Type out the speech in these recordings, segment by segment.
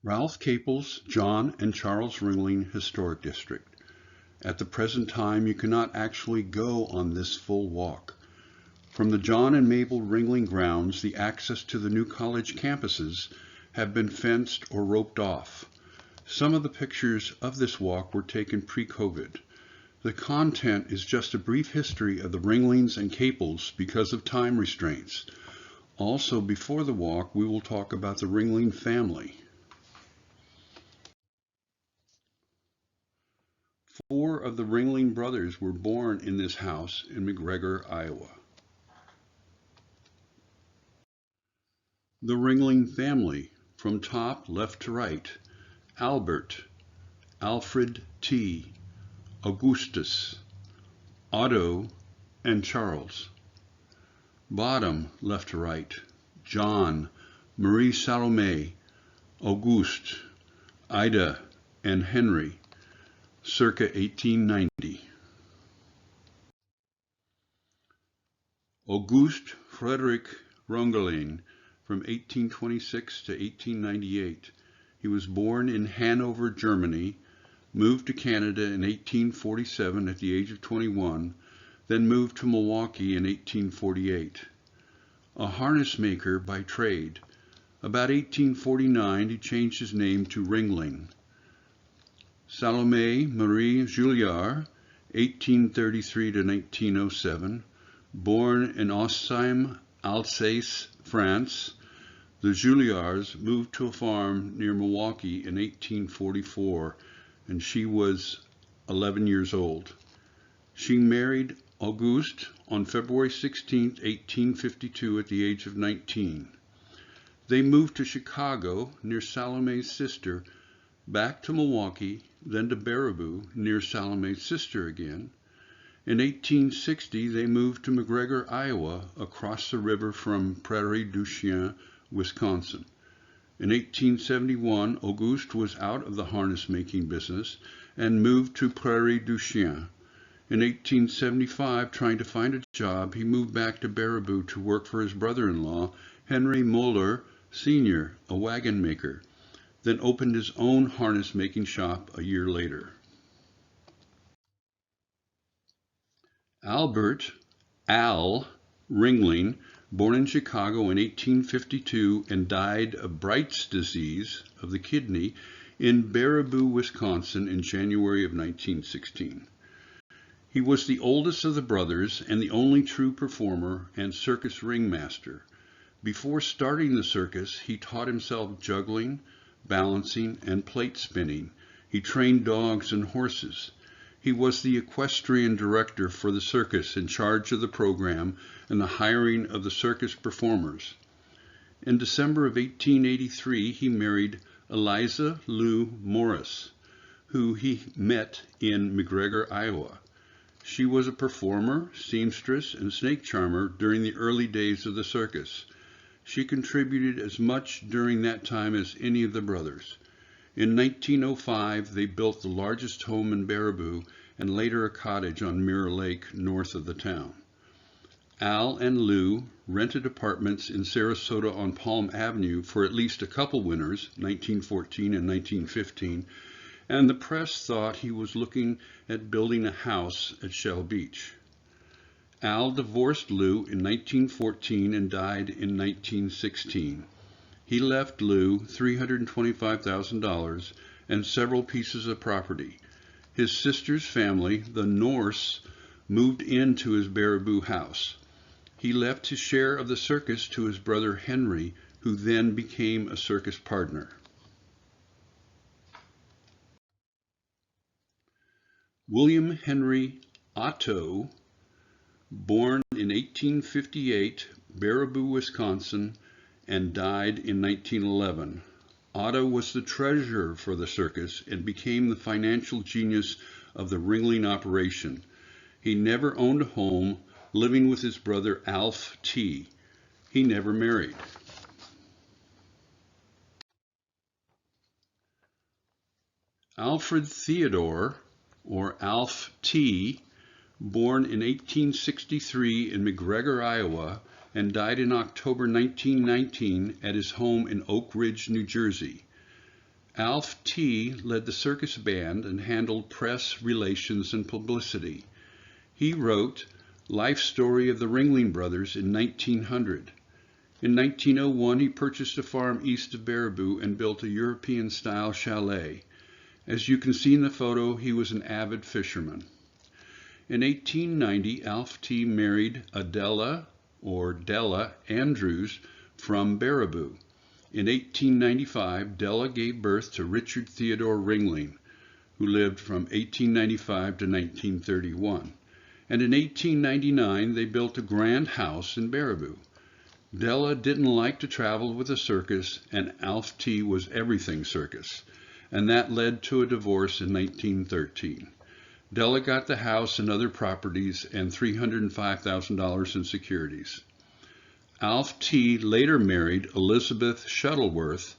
Ralph Caples, John and Charles Ringling Historic District. At the present time, you cannot actually go on this full walk. From the John and Mable Ringling Grounds, the access to the new college campuses have been fenced or roped off. Some of the pictures of this walk were taken pre-COVID. The content is just a brief history of the Ringlings and Caples because of time restraints. Also, before the walk, we will talk about the Ringling family. 4 of the Ringling brothers were born in this house in McGregor, Iowa. The Ringling family, from top left to right: Albert, Alfred T., Augustus, Otto, and Charles. Bottom left to right: John, Marie Salome, Auguste, Ida, and Henry, circa 1890. Auguste Frederick Ringling, from 1826 to 1898. He was born in Hanover, Germany, moved to Canada in 1847 at the age of 21, then moved to Milwaukee in 1848. A harness maker by trade, about 1849 he changed his name to Ringling. Salome Marie Julliard, 1833 to 1907, born in Ostheim, Alsace, France. The Julliards moved to a farm near Milwaukee in 1844, and she was 11 years old. She married Auguste on February 16, 1852, at the age of 19. They moved to Chicago, near Salome's sister, back to Milwaukee, then to Baraboo, near Salome's sister again. In 1860, they moved to McGregor, Iowa, across the river from Prairie du Chien, Wisconsin. In 1871, Auguste was out of the harness-making business and moved to Prairie du Chien. In 1875, trying to find a job, he moved back to Baraboo to work for his brother-in-law, Henry Moeller, Sr., a wagon maker, then opened his own harness-making shop a year later. Albert Al Ringling, born in Chicago in 1852 and died of Bright's disease of the kidney in Baraboo, Wisconsin in January of 1916. He was the oldest of the brothers and the only true performer and circus ringmaster. Before starting the circus, he taught himself juggling, balancing, and plate spinning. He trained dogs and horses. He was the equestrian director for the circus, in charge of the program and the hiring of the circus performers. In December of 1883, he married Eliza Lou Morris, who he met in McGregor, Iowa. She was a performer, seamstress, and snake charmer during the early days of the circus. She contributed as much during that time as any of the brothers. In 1905, they built the largest home in Baraboo and later a cottage on Mirror Lake north of the town. Al and Lou rented apartments in Sarasota on Palm Avenue for at least a couple winters, 1914 and 1915, and the press thought he was looking at building a house at Shell Beach. Al divorced Lou in 1914 and died in 1916. He left Lou $325,000 and several pieces of property. His sister's family, the Norse, moved into his Baraboo house. He left his share of the circus to his brother Henry, who then became a circus partner. William Henry Otto, born in 1858, Baraboo, Wisconsin, and died in 1911. Otto was the treasurer for the circus and became the financial genius of the Ringling operation. He never owned a home, living with his brother Alf T. He never married. Alfred Theodore, or Alf T., born in 1863 in McGregor, Iowa, and died in October 1919 at his home in Oak Ridge, New Jersey. Alf T. led the circus band and handled press relations and publicity. He wrote Life Story of the Ringling Brothers in 1900. In 1901, he purchased a farm east of Baraboo and built a European-style chalet. As you can see in the photo, he was an avid fisherman. In 1890, Alf T. married Adela, or Della, Andrews from Baraboo. In 1895, Della gave birth to Richard Theodore Ringling, who lived from 1895 to 1931. And in 1899, they built a grand house in Baraboo. Della didn't like to travel with a circus, and Alf T. was everything circus, and that led to a divorce in 1913. Della got the house and other properties and $305,000 in securities. Alf T. later married Elizabeth Shuttleworth,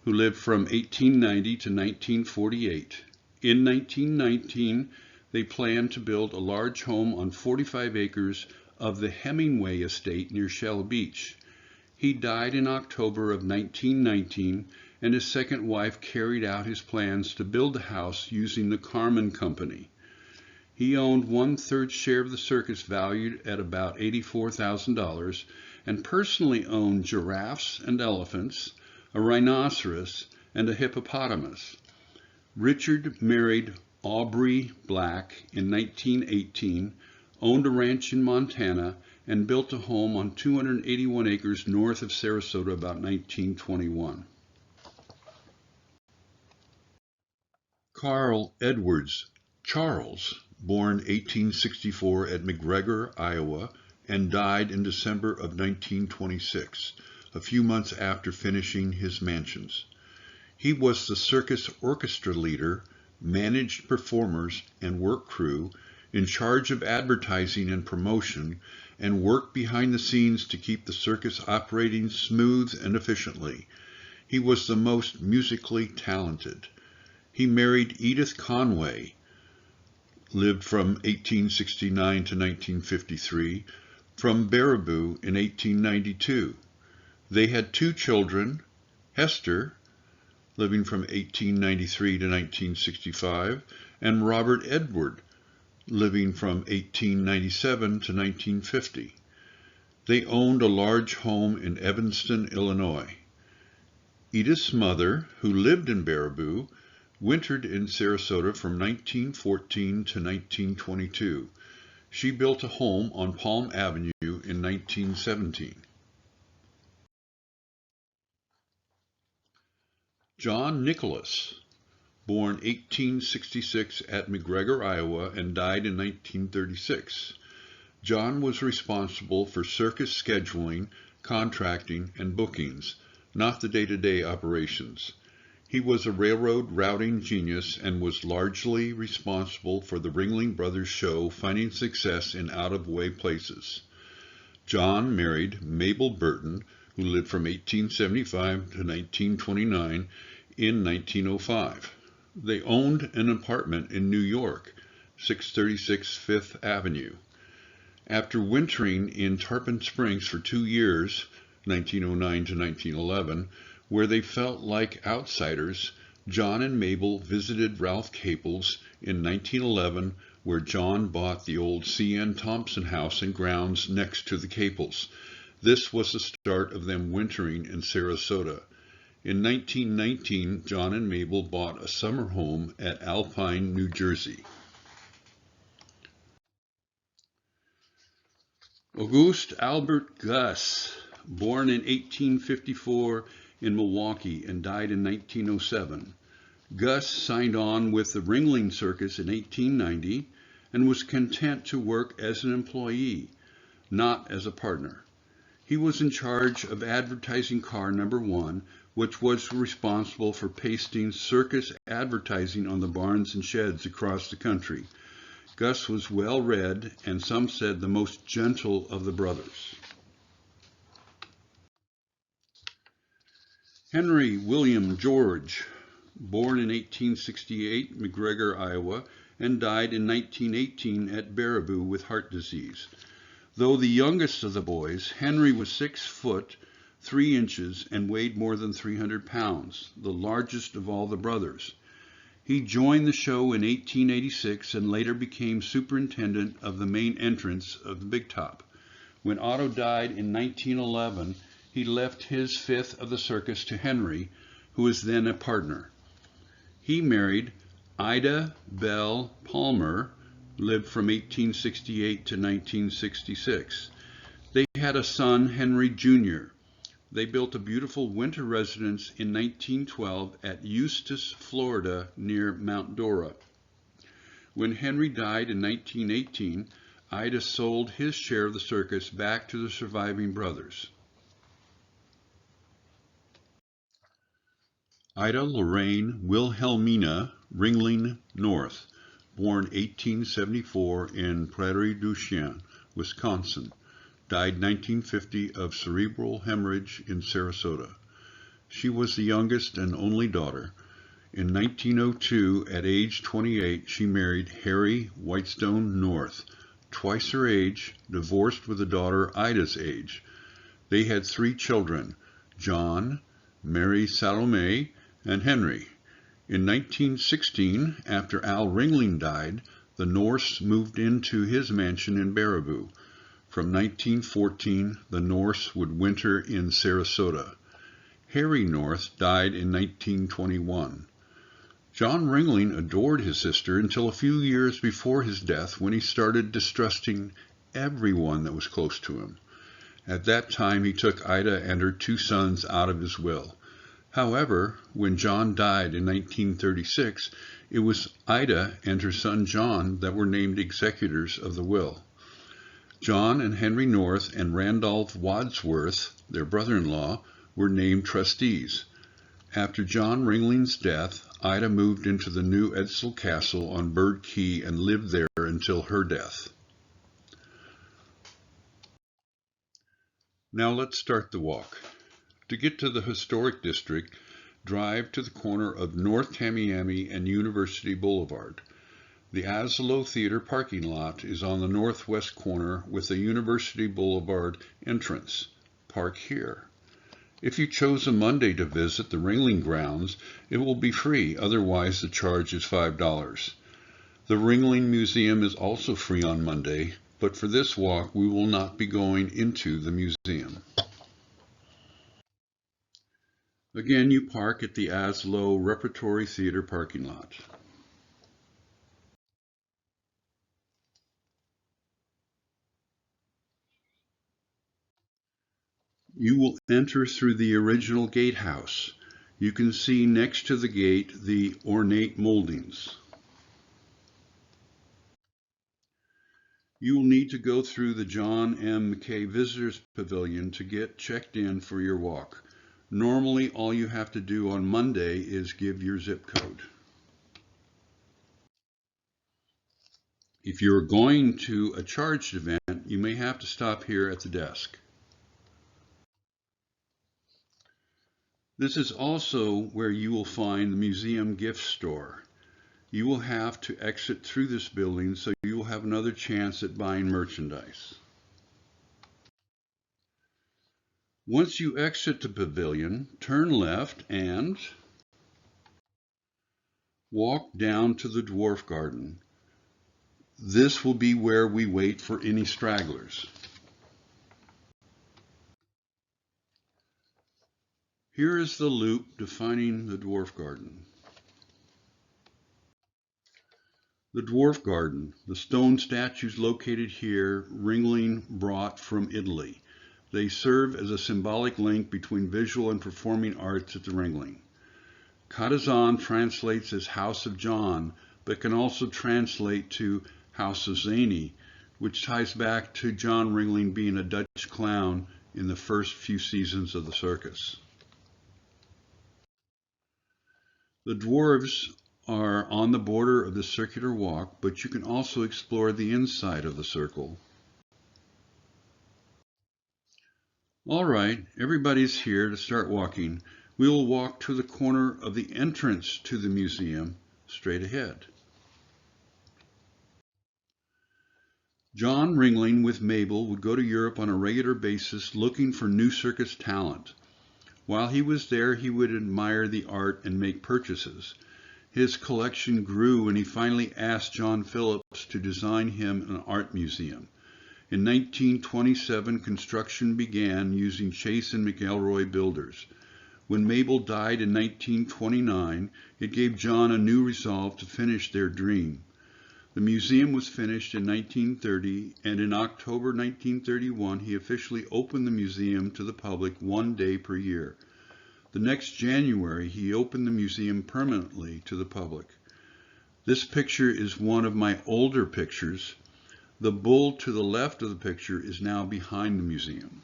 who lived from 1890 to 1948. In 1919, they planned to build a large home on 45 acres of the Hemingway estate near Shell Beach. He died in October of 1919, and his second wife carried out his plans to build the house using the Carmen Company. He owned 1/3 share of the circus, valued at about $84,000, and personally owned giraffes and elephants, a rhinoceros, and a hippopotamus. Richard married Aubrey Black in 1918, owned a ranch in Montana, and built a home on 281 acres north of Sarasota about 1921. Carl Edwards Charles, born 1864 at McGregor, Iowa, and died in December of 1926, a few months after finishing his mansions. He was the circus orchestra leader, managed performers and work crew, in charge of advertising and promotion, and worked behind the scenes to keep the circus operating smooth and efficiently. He was the most musically talented. He married Edith Conway, lived from 1869 to 1953, from Baraboo in 1892. They had 2 children, Hester, living from 1893 to 1965, and Robert Edward, living from 1897 to 1950. They owned a large home in Evanston, Illinois. Edith's mother, who lived in Baraboo, wintered in Sarasota from 1914 to 1922. She built a home on Palm Avenue in 1917. John Nicholas, born 1866 at McGregor, Iowa, and died in 1936. John was responsible for circus scheduling, contracting, and bookings, not the day-to-day operations. He was a railroad routing genius and was largely responsible for the Ringling Brothers show finding success in out-of-way places. John married Mable Burton, who lived from 1875 to 1929, in 1905. They owned an apartment in New York, 636 Fifth Avenue. After wintering in Tarpon Springs for 2 years, 1909 to 1911, where they felt like outsiders, John and Mabel visited Ralph Caples in 1911, where John bought the old C.N. Thompson house and grounds next to the Caples. This was the start of them wintering in Sarasota. In 1919, John and Mabel bought a summer home at Alpine, New Jersey. Auguste Albert Gus, born in 1854 in Milwaukee and died in 1907. Gus signed on with the Ringling Circus in 1890 and was content to work as an employee, not as a partner. He was in charge of advertising car number 1, which was responsible for pasting circus advertising on the barns and sheds across the country. Gus was well-read, and some said the most gentle of the brothers. Henry William George, born in 1868, McGregor, Iowa, and died in 1918 at Baraboo with heart disease. Though the youngest of the boys, Henry was 6 foot, 3 inches and weighed more than 300 pounds, the largest of all the brothers. He joined the show in 1886 and later became superintendent of the main entrance of the Big Top. When Otto died in 1911, he left his fifth of the circus to Henry, who was then a partner. He married Ida Bell Palmer, lived from 1868 to 1966. They had a son, Henry Jr. They built a beautiful winter residence in 1912 at Eustis, Florida, near Mount Dora. When Henry died in 1918, Ida sold his share of the circus back to the surviving brothers. Ida Lorraine Wilhelmina Ringling North, born 1874 in Prairie du Chien, Wisconsin, died 1950 of cerebral hemorrhage in Sarasota. She was the youngest and only daughter. In 1902, at age 28, she married Harry Whitestone North, twice her age, divorced with a daughter Ida's age. They had 3 children, John, Mary Salome, and Henry. In 1916, after Al Ringling died, the Norths moved into his mansion in Baraboo. From 1914, the Norths would winter in Sarasota. Harry North died in 1921. John Ringling adored his sister until a few years before his death, when he started distrusting everyone that was close to him. At that time, he took Ida and her 2 sons out of his will. However, when John died in 1936, it was Ida and her son John that were named executors of the will. John and Henry North and Randolph Wadsworth, their brother-in-law, were named trustees. After John Ringling's death, Ida moved into the new Edsall Castle on Bird Key and lived there until her death. Now let's start the walk. To get to the historic district, drive to the corner of North Tamiami and University Boulevard. The Asolo Theater parking lot is on the northwest corner with the University Boulevard entrance. Park here. If you chose a Monday to visit the Ringling Grounds, it will be free, otherwise the charge is $5. The Ringling Museum is also free on Monday, but for this walk we will not be going into the museum. Again, you park at the Asolo Repertory Theater parking lot. You will enter through the original gatehouse. You can see next to the gate the ornate moldings. You will need to go through the John M. McKay Visitors Pavilion to get checked in for your walk. Normally, all you have to do on Monday is give your zip code. If you're going to a charged event, you may have to stop here at the desk. This is also where you will find the museum gift store. You will have to exit through this building, so you will have another chance at buying merchandise. Once you exit the pavilion, turn left and walk down to the Dwarf Garden. This will be where we wait for any stragglers. Here is the loop defining the Dwarf Garden. The Dwarf Garden, the stone statues located here, Ringling brought from Italy. They serve as a symbolic link between visual and performing arts at the Ringling. Katazan translates as House of John, but can also translate to House of Zany, which ties back to John Ringling being a Dutch clown in the first few seasons of the circus. The dwarves are on the border of the circular walk, but you can also explore the inside of the circle. All right, everybody's here to start walking. We will walk to the corner of the entrance to the museum, straight ahead. John Ringling with Mable would go to Europe on a regular basis looking for new circus talent. While he was there, he would admire the art and make purchases. His collection grew and he finally asked John Phillips to design him an art museum. In 1927, construction began using Chase and McElroy builders. When Mable died in 1929, it gave John a new resolve to finish their dream. The museum was finished in 1930, and in October 1931, he officially opened the museum to the public 1 day per year. The next January, he opened the museum permanently to the public. This picture is one of my older pictures. The bull to the left of the picture is now behind the museum.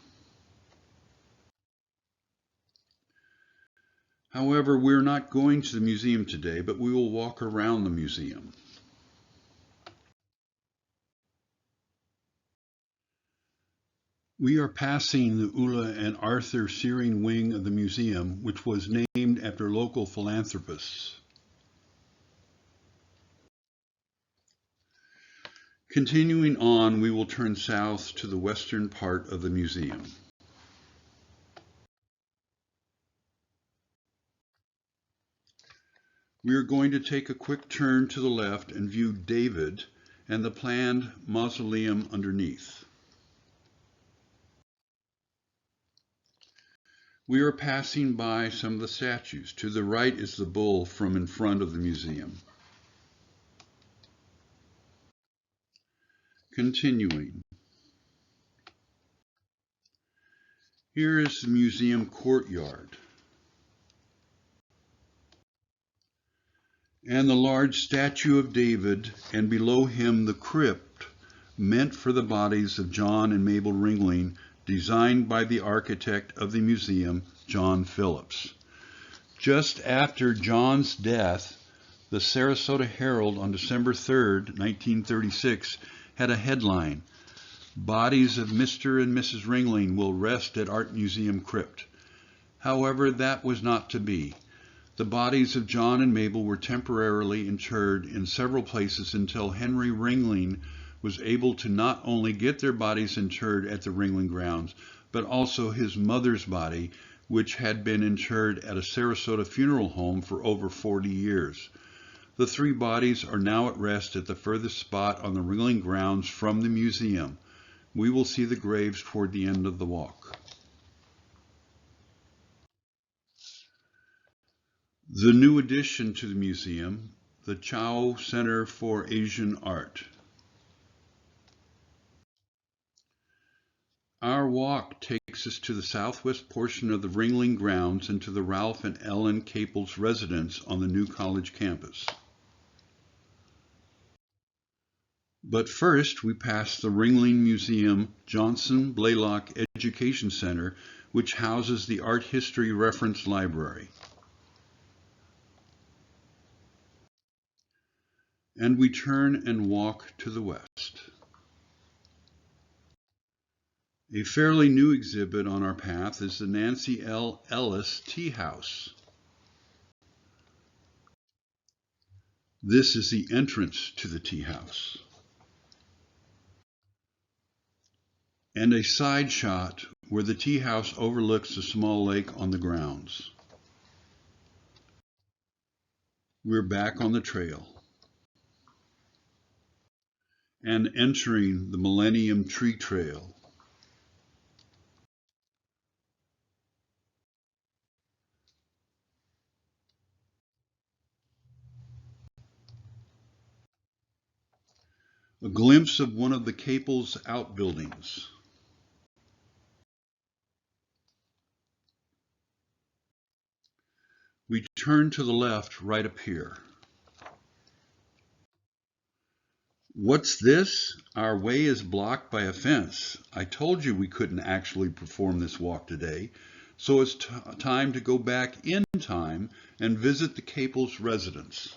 However, we're not going to the museum today, but we will walk around the museum. We are passing the Ulla and Arthur Searing wing of the museum, which was named after local philanthropists. Continuing on, we will turn south to the western part of the museum. We are going to take a quick turn to the left and view David and the planned mausoleum underneath. We are passing by some of the statues. To the right is the bull from in front of the museum. Continuing. Here is the museum courtyard. And the large statue of David, and below him the crypt meant for the bodies of John and Mable Ringling, designed by the architect of the museum, John Phillips. Just after John's death, the Sarasota Herald on December 3, 1936, had a headline, "Bodies of Mr. and Mrs. Ringling will rest at Art Museum Crypt." However, that was not to be. The bodies of John and Mable were temporarily interred in several places until Henry Ringling was able to not only get their bodies interred at the Ringling Grounds, but also his mother's body, which had been interred at a Sarasota funeral home for over 40 years. The three bodies are now at rest at the furthest spot on the Ringling Grounds from the museum. We will see the graves toward the end of the walk. The new addition to the museum, the Chow Center for Asian Art. Our walk takes us to the southwest portion of the Ringling Grounds and to the Ralph and Ellen Caples residence on the new college campus. But first, we pass the Ringling Museum Johnson Blaylock Education Center, which houses the Art History Reference Library. And we turn and walk to the west. A fairly new exhibit on our path is the Nancy L. Ellis Tea House. This is the entrance to the tea house. And a side shot where the tea house overlooks a small lake on the grounds. We're back on the trail and entering the Millennium Tree Trail. A glimpse of one of the Caples outbuildings. We turn to the left right up here. What's this? Our way is blocked by a fence. I told you we couldn't actually perform this walk today, so it's time to go back in time and visit the Caples residence.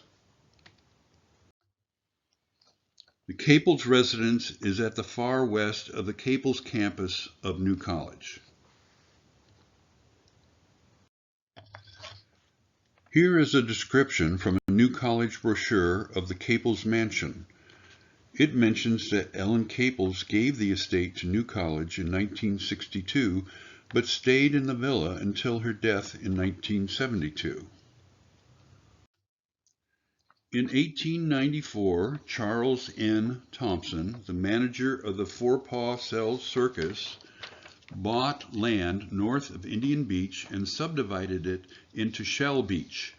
The Caples residence is at the far west of the Caples campus of New College. Here is a description from a New College brochure of the Caples mansion. It mentions that Ellen Caples gave the estate to New College in 1962, but stayed in the villa until her death in 1972. In 1894, Charles N. Thompson, the manager of the Four-Paw Cells Circus, bought land north of Indian Beach and subdivided it into Shell Beach.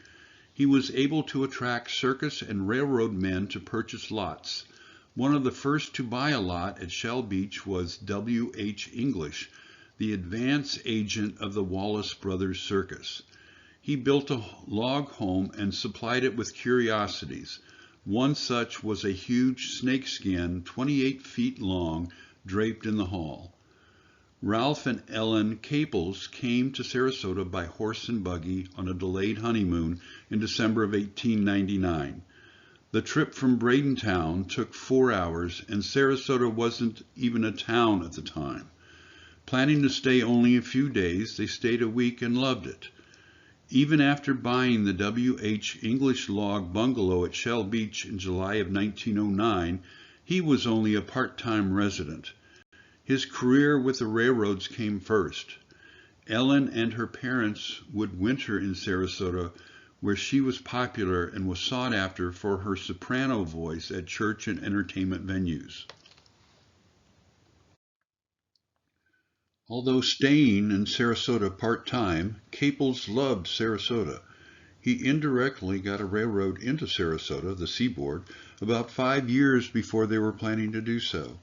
He was able to attract circus and railroad men to purchase lots. One of the first to buy a lot at Shell Beach was W. H. English, the advance agent of the Wallace Brothers Circus. He built a log home and supplied it with curiosities. One such was a huge snakeskin, 28 feet long, draped in the hall. Ralph and Ellen Caples came to Sarasota by horse and buggy on a delayed honeymoon in December of 1899. The trip from Bradentown took 4 hours, and Sarasota wasn't even a town at the time. Planning to stay only a few days, they stayed a week and loved it. Even after buying the W. H. English log bungalow at Shell Beach in July of 1909, he was only a part-time resident. His career with the railroads came first. Ellen and her parents would winter in Sarasota, where she was popular and was sought after for her soprano voice at church and entertainment venues. Although staying in Sarasota part-time, Caples loved Sarasota. He indirectly got a railroad into Sarasota, the seaboard, about 5 years before they were planning to do so.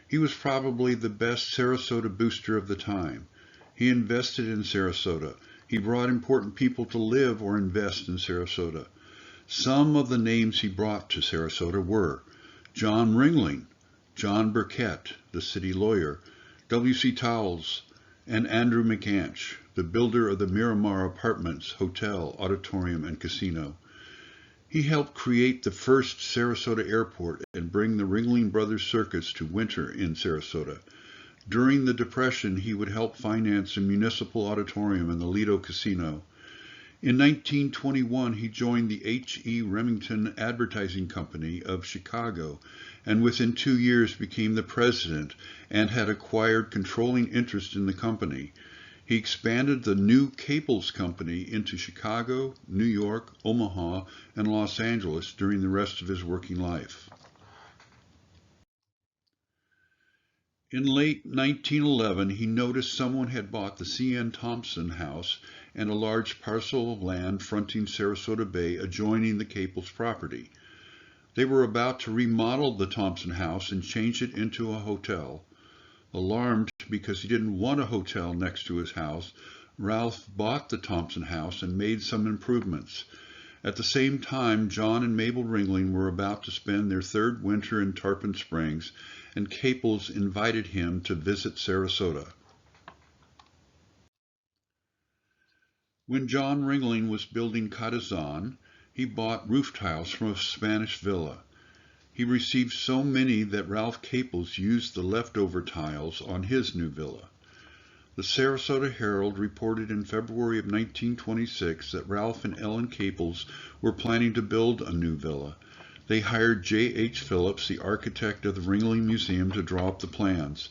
He was probably the best Sarasota booster of the time. He invested in Sarasota. He brought important people to live or invest in Sarasota. Some of the names he brought to Sarasota were John Ringling, John Burkett, the city lawyer, W.C. Towles, and Andrew McAnch, the builder of the Miramar Apartments, hotel, auditorium, and casino. He helped create the first Sarasota airport and bring the Ringling Brothers Circus to winter in Sarasota. During the Depression, he would help finance a municipal auditorium and the Lido Casino. In 1921, he joined the H.E. Remington Advertising Company of Chicago, and within 2 years became the president and had acquired controlling interest in the company. He expanded the new Caples Company into Chicago, New York, Omaha, and Los Angeles during the rest of his working life. In late 1911, he noticed someone had bought the C.N. Thompson house and a large parcel of land fronting Sarasota Bay adjoining the Caples property. They were about to remodel the Thompson house and change it into a hotel. Alarmed because he didn't want a hotel next to his house, Ralph bought the Thompson house and made some improvements. At the same time, John and Mable Ringling were about to spend their third winter in Tarpon Springs, and Caples invited him to visit Sarasota. When John Ringling was building Catazan, he bought roof tiles from a Spanish villa. He received so many that Ralph Caples used the leftover tiles on his new villa. The Sarasota Herald reported in February of 1926 that Ralph and Ellen Caples were planning to build a new villa. They hired J.H. Phillips, the architect of the Ringling Museum, to draw up the plans.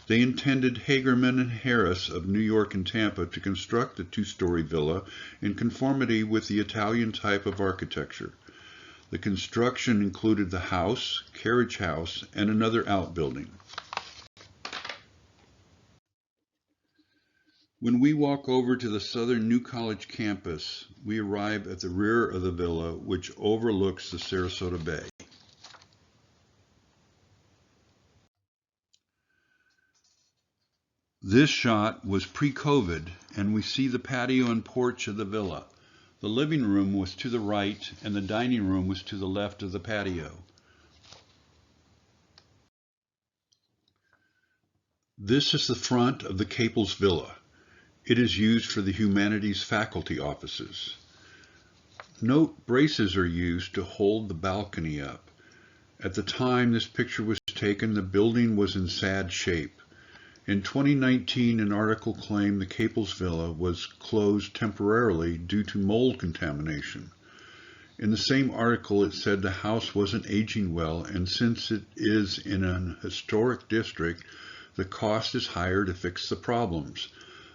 They intended Hagerman and Harris of New York and Tampa to construct the two-story villa in conformity with the Italian type of architecture. The construction included the house, carriage house, and another outbuilding. When we walk over to the southern New College campus, we arrive at the rear of the villa, which overlooks the Sarasota Bay. This shot was pre-COVID, and we see the patio and porch of the villa. The living room was to the right, and the dining room was to the left of the patio. This is the front of the Caples Villa. It is used for the humanities faculty offices. Note braces are used to hold the balcony up. At the time this picture was taken, the building was in sad shape. In 2019, an article claimed the Caples Villa was closed temporarily due to mold contamination. In the same article, it said the house wasn't aging well, and since it is in an historic district, the cost is higher to fix the problems.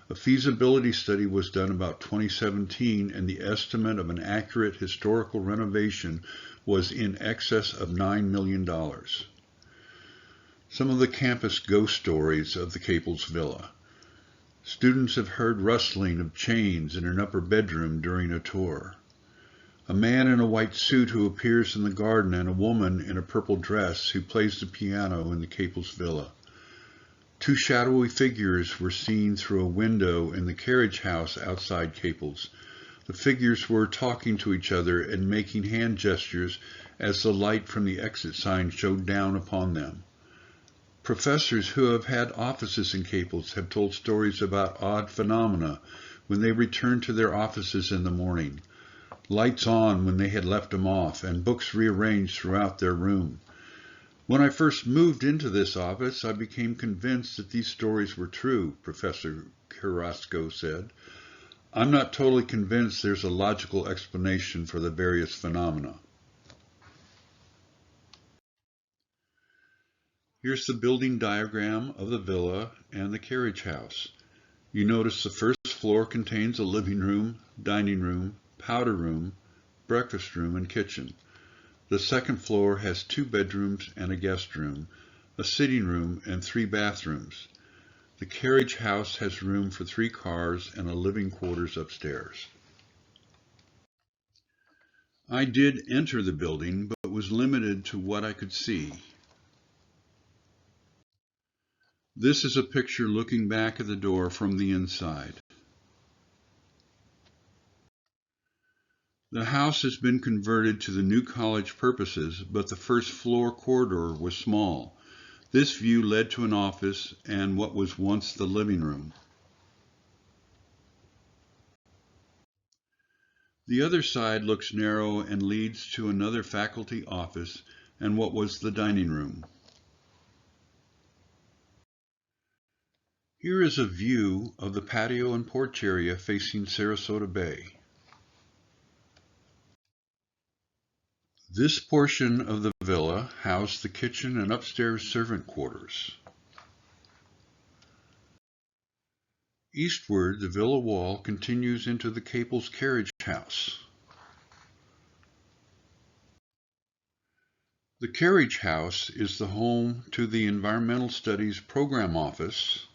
A feasibility study was done about 2017, and the estimate of an accurate historical renovation was in excess of $9 million. Some of the campus ghost stories of the Caples Villa. Students have heard rustling of chains in an upper bedroom during a tour. A man in a white suit who appears in the garden, and a woman in a purple dress who plays the piano in the Caples Villa. Two shadowy figures were seen through a window in the carriage house outside Caples. The figures were talking to each other and making hand gestures as the light from the exit sign showed down upon them. Professors who have had offices in Caples have told stories about odd phenomena when they returned to their offices in the morning. Lights on when they had left them off, and books rearranged throughout their room. When I first moved into this office, I became convinced that these stories were true, Professor Carrasco said. I'm not totally convinced there's a logical explanation for the various phenomena. Here's the building diagram of the villa and the carriage house. You notice the first floor contains a living room, dining room, powder room, breakfast room, and kitchen. The second floor has 2 bedrooms and a guest room, a sitting room, and 3 bathrooms. The carriage house has room for 3 cars and a living quarters upstairs. I did enter the building, but was limited to what I could see. This is a picture looking back at the door from the inside. The house has been converted to the new college purposes, but the first floor corridor was small. This view led to an office and what was once the living room. The other side looks narrow and leads to another faculty office and what was the dining room. Here is a view of the patio and porch area facing Sarasota Bay. This portion of the villa housed the kitchen and upstairs servant quarters. Eastward, the villa wall continues into the Caples carriage house. The carriage house is the home to the Environmental Studies Program Office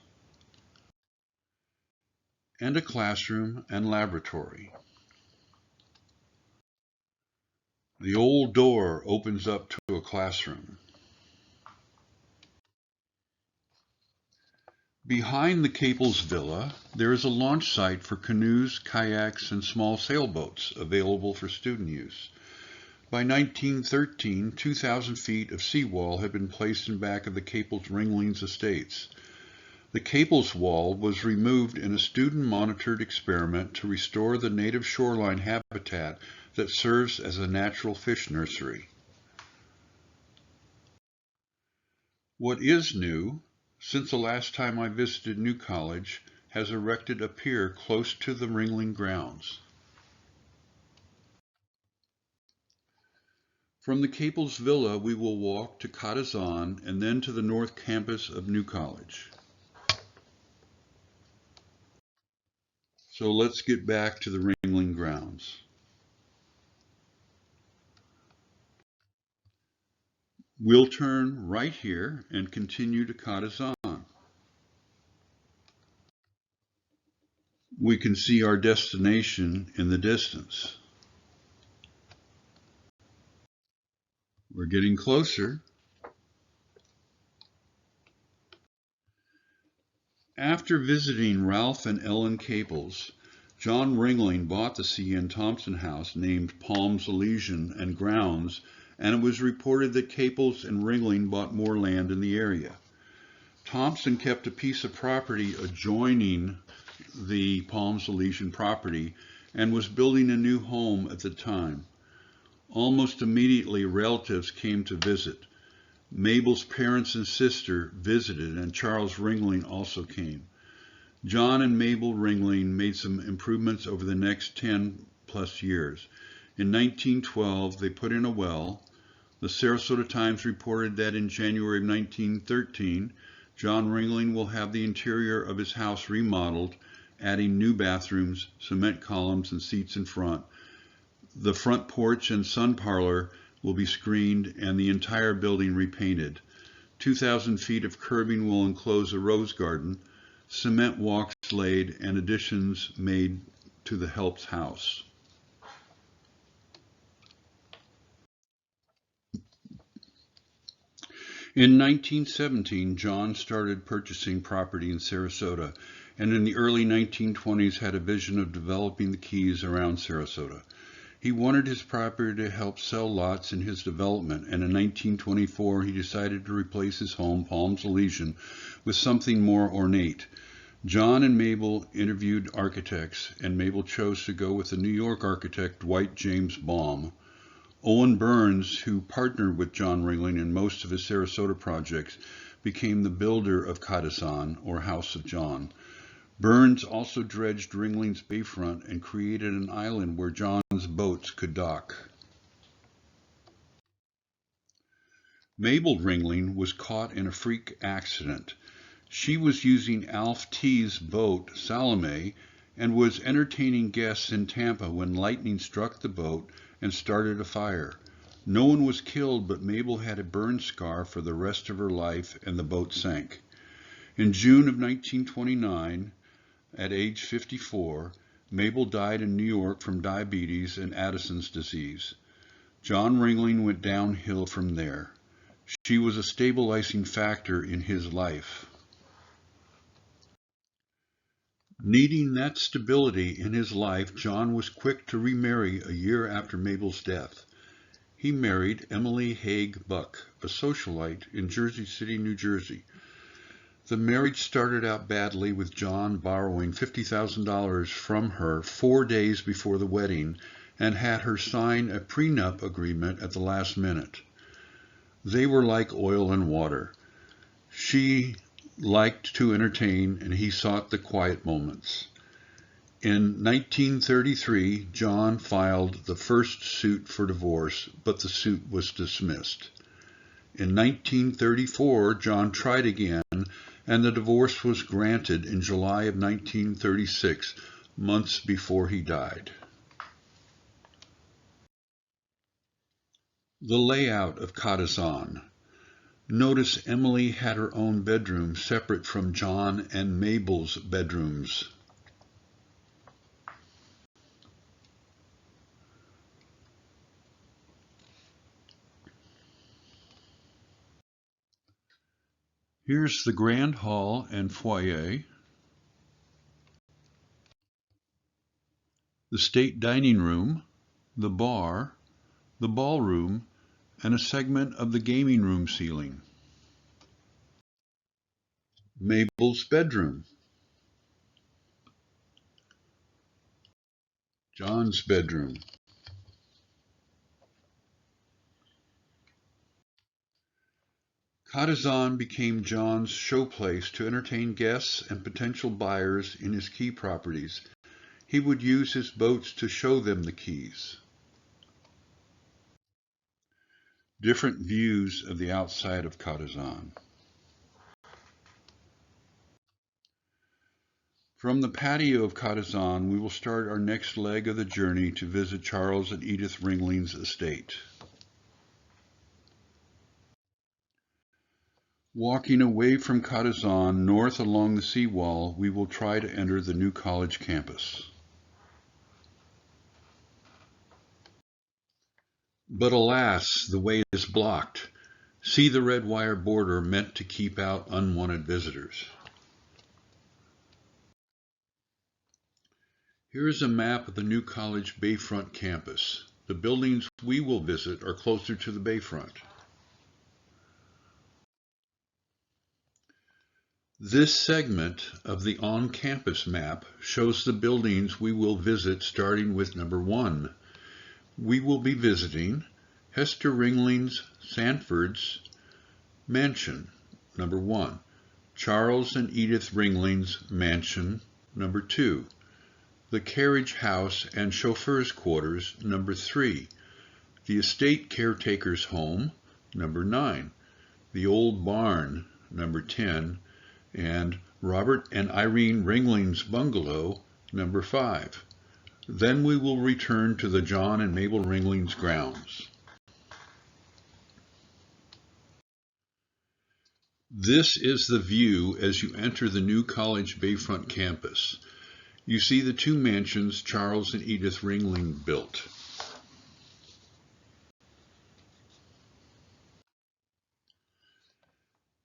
and a classroom and laboratory. The old door opens up to a classroom. Behind the Caples Villa, there is a launch site for canoes, kayaks, and small sailboats available for student use. By 1913, 2,000 feet of seawall had been placed in back of the Caples Ringling's estates. The Caples wall was removed in a student-monitored experiment to restore the native shoreline habitat that serves as a natural fish nursery. What is new, since the last time I visited New College, has erected a pier close to the Ringling Grounds. From the Caples Villa, we will walk to Catazan and then to the north campus of New College. So let's get back to the Ringling Grounds. We'll turn right here and continue to Catazan. We can see our destination in the distance. We're getting closer. After visiting Ralph and Ellen Caples, John Ringling bought the C.N. Thompson house named Palms Elysian and Grounds, and it was reported that Caples and Ringling bought more land in the area. Thompson kept a piece of property adjoining the Palms Elysian property and was building a new home at the time. Almost immediately, relatives came to visit. Mabel's parents and sister visited, and Charles Ringling also came. John and Mable Ringling made some improvements over the next 10+ years. In 1912, they put in a well. The Sarasota Times reported that in January of 1913, John Ringling will have the interior of his house remodeled, adding new bathrooms, cement columns, and seats in front. The front porch and sun parlor will be screened and the entire building repainted. 2,000 feet of curbing will enclose a rose garden, cement walks laid, and additions made to the help's house. In 1917, John started purchasing property in Sarasota, and in the early 1920s had a vision of developing the Keys around Sarasota. He wanted his property to help sell lots in his development, and in 1924 he decided to replace his home, Palms Elysian, with something more ornate. John and Mable interviewed architects, and Mable chose to go with the New York architect Dwight James Baum. Owen Burns, who partnered with John Ringling in most of his Sarasota projects, became the builder of Katasan, or House of John. Burns also dredged Ringling's bayfront and created an island where John's boats could dock. Mable Ringling was caught in a freak accident. She was using Alf T's boat, Salome, and was entertaining guests in Tampa when lightning struck the boat and started a fire. No one was killed, but Mable had a burn scar for the rest of her life, and the boat sank. In June of 1929, at age 54, Mable died in New York from diabetes and Addison's disease. John Ringling went downhill from there. She was a stabilizing factor in his life. Needing that stability in his life, John was quick to remarry a year after Mabel's death. He married Emily Haig Buck, a socialite in Jersey City, New Jersey. The marriage started out badly, with John borrowing $50,000 from her 4 days before the wedding and had her sign a prenup agreement at the last minute. They were like oil and water. She liked to entertain, and he sought the quiet moments. In 1933, John filed the first suit for divorce, but the suit was dismissed. In 1934, John tried again, and the divorce was granted in July of 1936, months before he died. The layout of Katasan. Notice Emily had her own bedroom separate from John and Mabel's bedrooms. Here's the grand hall and foyer, the state dining room, the bar, the ballroom, and a segment of the gaming room ceiling. Mabel's bedroom. John's bedroom. Katasan became John's showplace to entertain guests and potential buyers in his key properties. He would use his boats to show them the keys. Different views of the outside of Katasan. From the patio of Katasan, we will start our next leg of the journey to visit Charles and Edith Ringling's estate. Walking away from Katasan, north along the seawall, we will try to enter the new college campus. But alas, the way is blocked. See the red wire border meant to keep out unwanted visitors. Here is a map of the new college Bayfront campus. The buildings we will visit are closer to the Bayfront. This segment of the on-campus map shows the buildings we will visit, starting with number 1. We will be visiting Hester Ringling's Sanford's mansion, number 1. Charles and Edith Ringling's mansion, number 2. The carriage house and chauffeur's quarters, number 3. The estate caretaker's home, number 9. The old barn, number 10. And Robert and Irene Ringling's bungalow, number 5. Then we will return to the John and Mable Ringling's grounds. This is the view as you enter the new college Bayfront campus. You see the 2 mansions Charles and Edith Ringling built.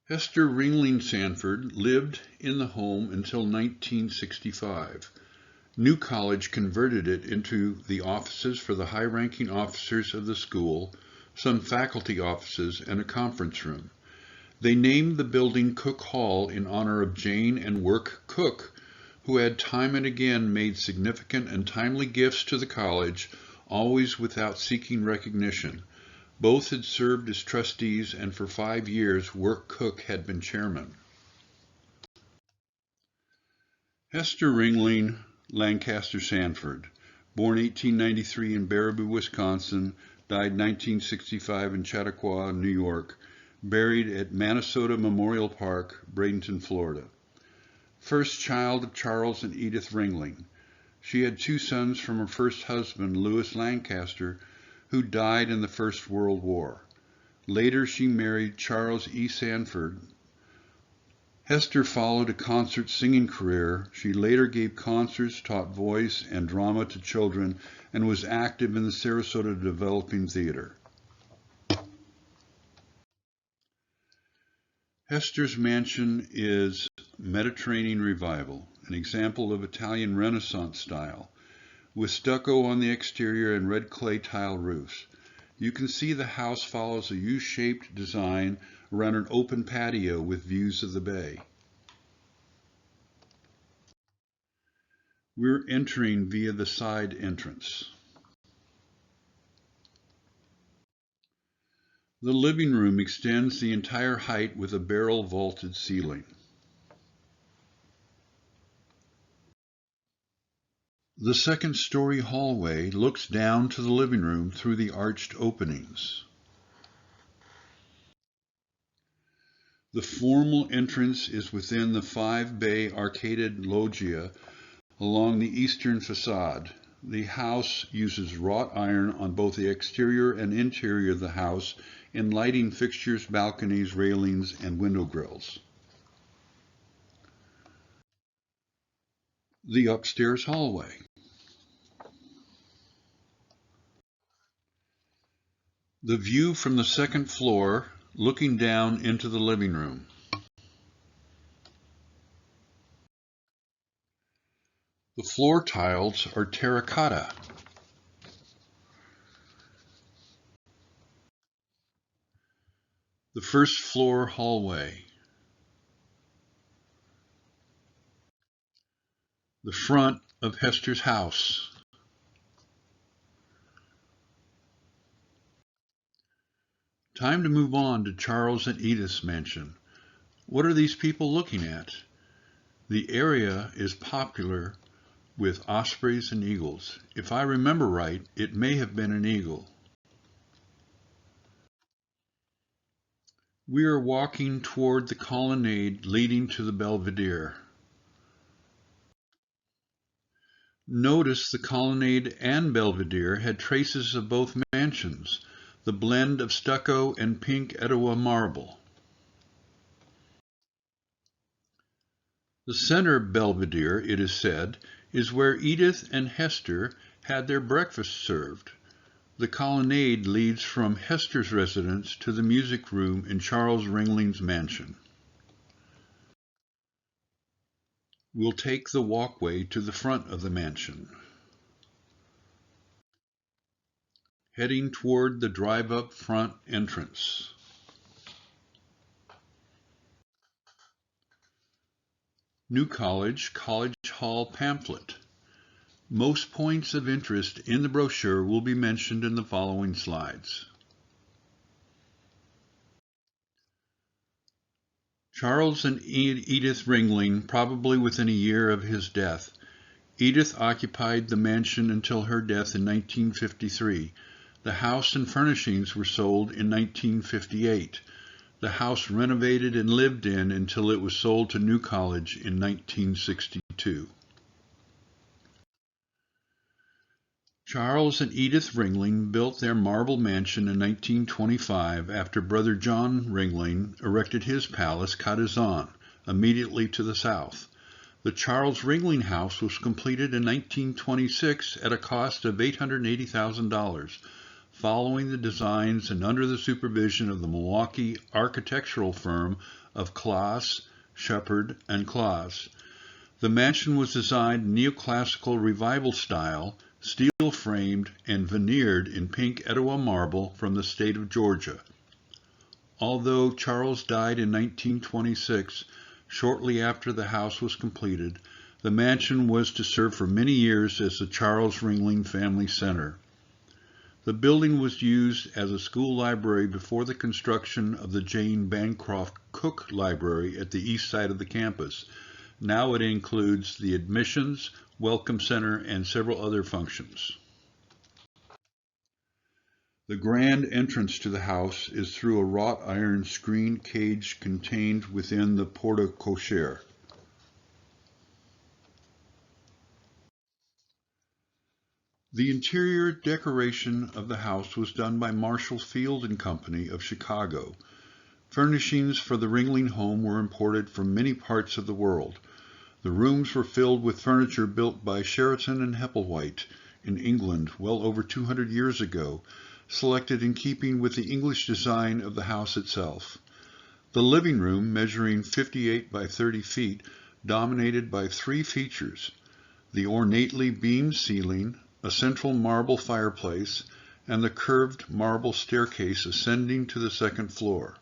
Hester Ringling Sanford lived in the home until 1965. New College converted it into the offices for the high-ranking officers of the school, some faculty offices, and a conference room. They named the building Cook Hall in honor of Jane and Work Cook, who had time and again made significant and timely gifts to the college, always without seeking recognition. Both had served as trustees, and for 5 years Work Cook had been chairman. Hester Ringling Lancaster Sanford, born 1893 in Baraboo, Wisconsin, died 1965 in Chautauqua, New York, buried at Minnesota Memorial Park, Bradenton, Florida. First child of Charles and Edith Ringling. She had 2 sons from her first husband, Louis Lancaster, who died in the First World War. Later, she married Charles E. Sanford. Hester followed a concert singing career. She later gave concerts, taught voice and drama to children, and was active in the Sarasota Developing Theater. Hester's mansion is Mediterranean Revival, an example of Italian Renaissance style, with stucco on the exterior and red clay tile roofs. You can see the house follows a U-shaped design around an open patio with views of the bay. We're entering via the side entrance. The living room extends the entire height with a barrel vaulted ceiling. The second-story hallway looks down to the living room through the arched openings. The formal entrance is within the 5-bay arcaded loggia along the eastern facade. The house uses wrought iron on both the exterior and interior of the house in lighting fixtures, balconies, railings, and window grills. The upstairs hallway. The view from the second floor looking down into the living room. The floor tiles are terracotta. The first floor hallway. The front of Hester's house. Time to move on to Charles and Edith's mansion. What are these people looking at? The area is popular with ospreys and eagles. If I remember right, it may have been an eagle. We are walking toward the colonnade leading to the belvedere. Notice the colonnade and belvedere had traces of both mansions, the blend of stucco and pink Etowah marble. The center belvedere, it is said, is where Edith and Hester had their breakfast served. The colonnade leads from Hester's residence to the music room in Charles Ringling's mansion. We'll take the walkway to the front of the mansion. Heading toward the drive-up front entrance. New College College Hall pamphlet. Most points of interest in the brochure will be mentioned in the following slides. Charles and Edith Ringling, probably within a year of his death. Edith occupied the mansion until her death in 1953. The house and furnishings were sold in 1958. The house renovated and lived in until it was sold to New College in 1962. Charles and Edith Ringling built their marble mansion in 1925 after brother John Ringling erected his palace, Cadizan, immediately to the south. The Charles Ringling House was completed in 1926 at a cost of $880,000, following the designs and under the supervision of the Milwaukee architectural firm of Claes, Shepard, and Claes. The mansion was designed neoclassical revival style, steel-framed and veneered in pink Etowah marble from the state of Georgia. Although Charles died in 1926, shortly after the house was completed, the mansion was to serve for many years as the Charles Ringling Family Center. The building was used as a school library before the construction of the Jane Bancroft Cook Library at the east side of the campus. Now it includes the admissions, welcome center, and several other functions. The grand entrance to the house is through a wrought iron screen cage contained within the porte cochere. The interior decoration of the house was done by Marshall Field and Company of Chicago. Furnishings for the Ringling home were imported from many parts of the world. The rooms were filled with furniture built by Sheraton and Hepplewhite in England well over 200 years ago, selected in keeping with the English design of the house itself. The living room, measuring 58 by 30 feet, dominated by three features: the ornately beamed ceiling, a central marble fireplace, and the curved marble staircase ascending to the second floor.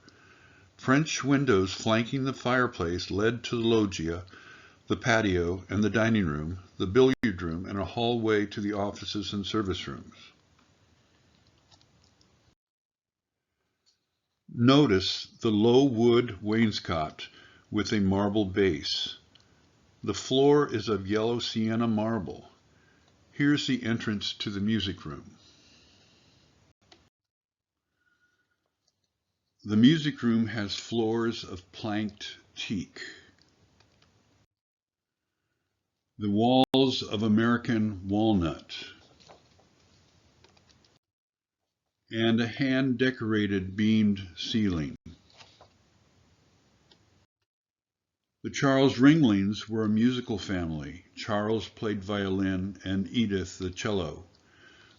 French windows flanking the fireplace led to the loggia, the patio, and the dining room, the billiard room, and a hallway to the offices and service rooms. Notice the low wood wainscot with a marble base. The floor is of yellow sienna marble. Here's the entrance to the music room. The music room has floors of planked teak. The walls of American walnut, and a hand-decorated beamed ceiling. The Charles Ringlings were a musical family. Charles played violin and Edith the cello.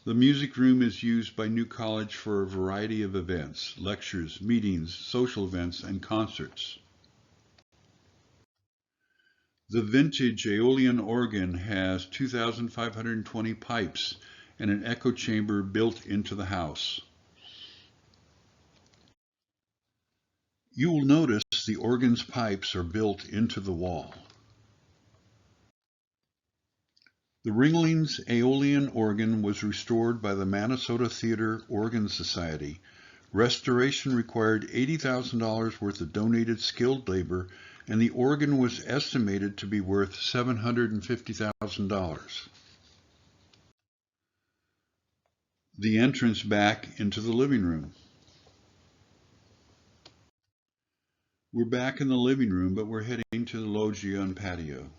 The music room is used by New College for a variety of events, lectures, meetings, social events, and concerts. The vintage Aeolian organ has 2,520 pipes and an echo chamber built into the house. You will notice the organ's pipes are built into the wall. The Ringling's Aeolian organ was restored by the Minnesota Theater Organ Society. Restoration required $80,000 worth of donated skilled labor, and the organ was estimated to be worth $750,000. The entrance back into the living room. We're back in the living room, but we're heading to the loggia and patio.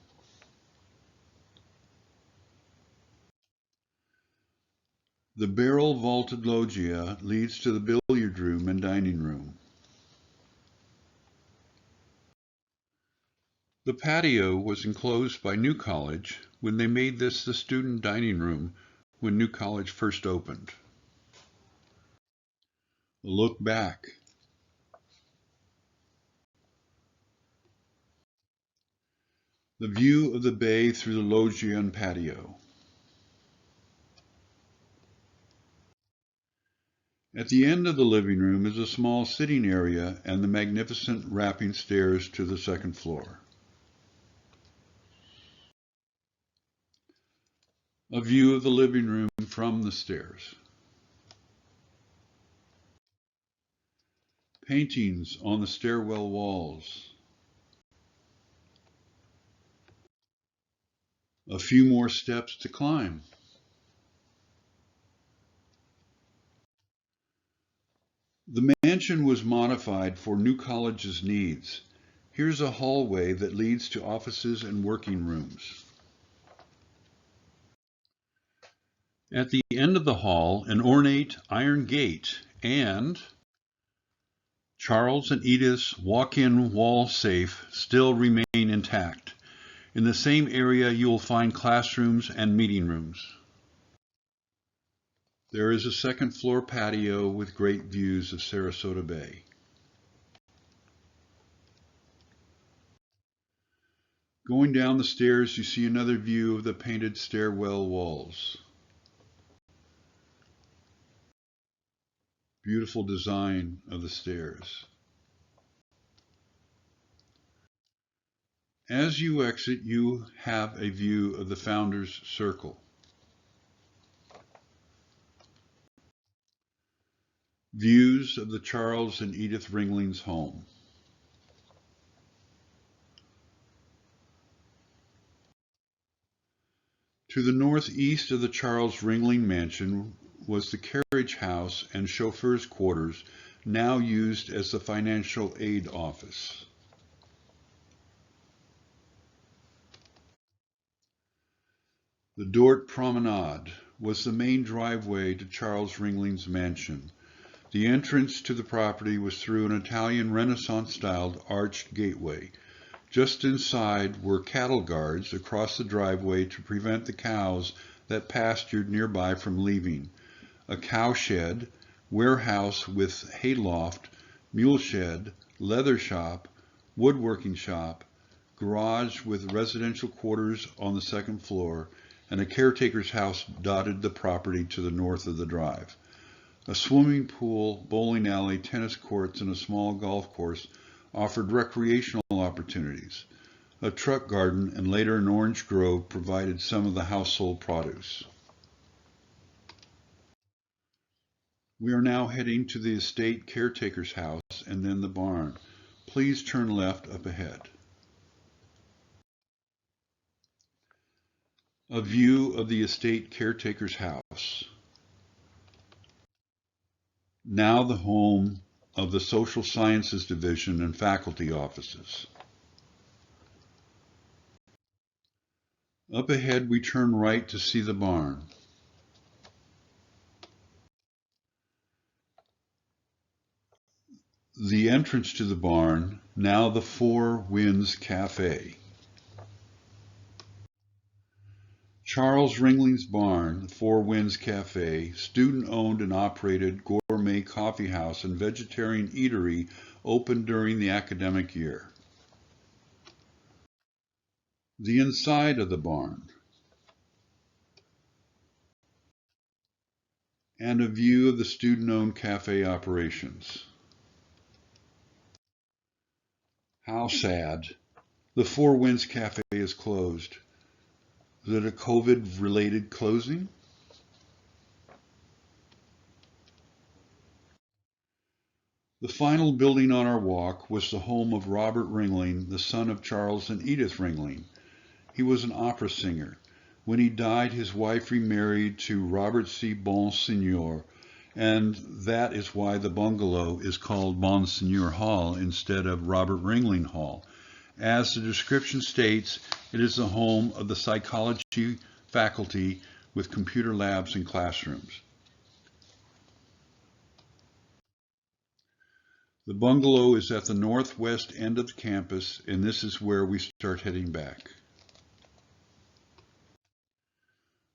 The barrel vaulted loggia leads to the billiard room and dining room. The patio was enclosed by New College when they made this the student dining room when New College first opened. A look back. The view of the bay through the loggia and patio. At the end of the living room is a small sitting area and the magnificent wrapping stairs to the second floor. A view of the living room from the stairs. Paintings on the stairwell walls. A few more steps to climb. The mansion was modified for New College's needs. Here's a hallway that leads to offices and working rooms. At the end of the hall, an ornate iron gate and Charles and Edith's walk-in wall safe still remain intact. In the same area, you will find classrooms and meeting rooms. There is a second floor patio with great views of Sarasota Bay. Going down the stairs, you see another view of the painted stairwell walls. Beautiful design of the stairs. As you exit, you have a view of the Founders Circle. Views of the Charles and Edith Ringling's home. To the northeast of the Charles Ringling mansion was the carriage house and chauffeur's quarters, now used as the financial aid office. The Dort Promenade was the main driveway to Charles Ringling's mansion. The entrance to the property was through an Italian Renaissance-styled arched gateway. Just inside were cattle guards across the driveway to prevent the cows that pastured nearby from leaving. A cow shed, warehouse with hayloft, mule shed, leather shop, woodworking shop, garage with residential quarters on the second floor, and a caretaker's house dotted the property to the north of the drive. A swimming pool, bowling alley, tennis courts, and a small golf course offered recreational opportunities. A truck garden and later an orange grove provided some of the household produce. We are now heading to the estate caretaker's house and then the barn. Please turn left up ahead. A view of the estate caretaker's house. Now the home of the Social Sciences Division and faculty offices. Up ahead, we turn right to see the barn. The entrance to the barn, now the Four Winds Cafe. Charles Ringling's barn, the Four Winds Cafe, student-owned and operated gourmet coffee house and vegetarian eatery, opened during the academic year. The inside of the barn, and a view of the student-owned cafe operations. How sad. The Four Winds Cafe is closed. Is it a COVID-related closing? The final building on our walk was the home of Robert Ringling, the son of Charles and Edith Ringling. He was an opera singer. When he died, his wife remarried to Robert C. Bonsignor, and that is why the bungalow is called Bonsignor Hall instead of Robert Ringling Hall. As the description states, it is the home of the psychology faculty with computer labs and classrooms. The bungalow is at the northwest end of the campus, and this is where we start heading back.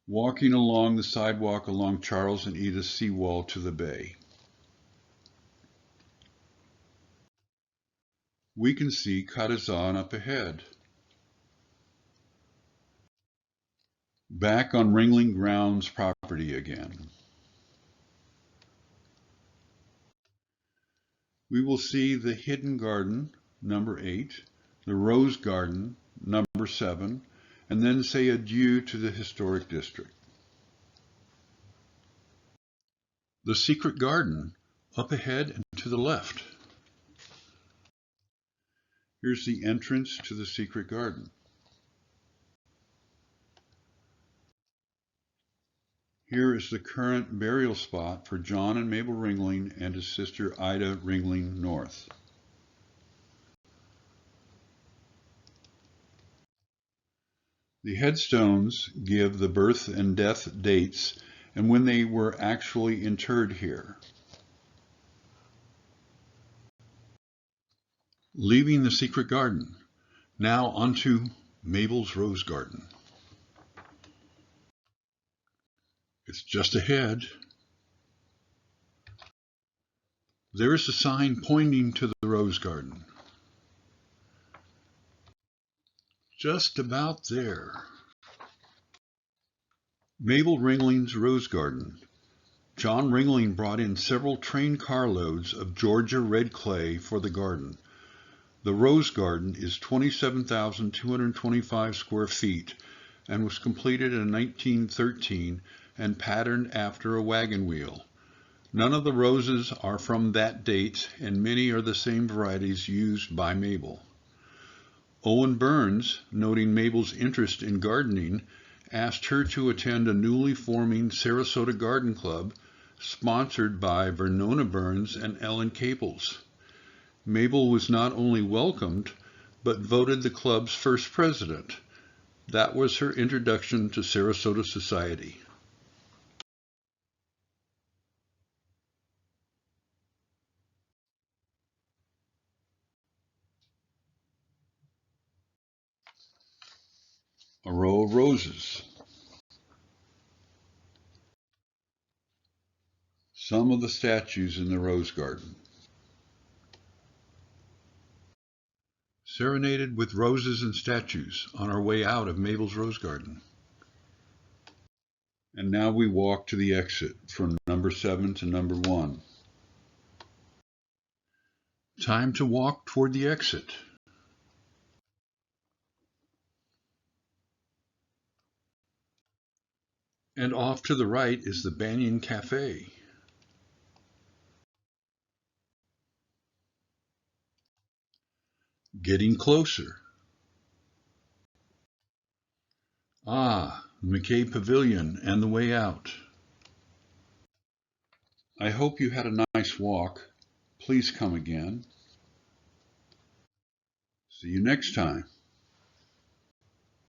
Walking along the sidewalk along Charles and Edith's seawall to the bay. We can see Katazan up ahead. Back on Ringling Grounds property again. We will see the Hidden Garden, number 8, the Rose Garden, number 7, and then say adieu to the historic district. The Secret Garden, up ahead and to the left. Here's the entrance to the Secret Garden. Here is the current burial spot for John and Mable Ringling and his sister Ida Ringling North. The headstones give the birth and death dates and when they were actually interred here. Leaving the secret garden, now onto Mabel's rose garden. It's just ahead. There is a sign pointing to the rose garden. Just about there. Mable Ringling's rose garden. John Ringling brought in several train carloads of Georgia red clay for the garden. The rose garden is 27,225 square feet and was completed in 1913 and patterned after a wagon wheel. None of the roses are from that date, and many are the same varieties used by Mable. Owen Burns, noting Mabel's interest in gardening, asked her to attend a newly forming Sarasota Garden Club sponsored by Vernona Burns and Ellen Caples. Mable was not only welcomed, but voted the club's first president. That was her introduction to Sarasota society. A row of roses. Some of the statues in the rose garden. Serenaded with roses and statues on our way out of Mabel's rose garden. And now we walk to the exit from number 7 to number 1. Time to walk toward the exit. And off to the right is the Banyan Cafe. Getting closer. Ah, McKay Pavilion and the way out. I hope you had a nice walk. Please come again. See you next time.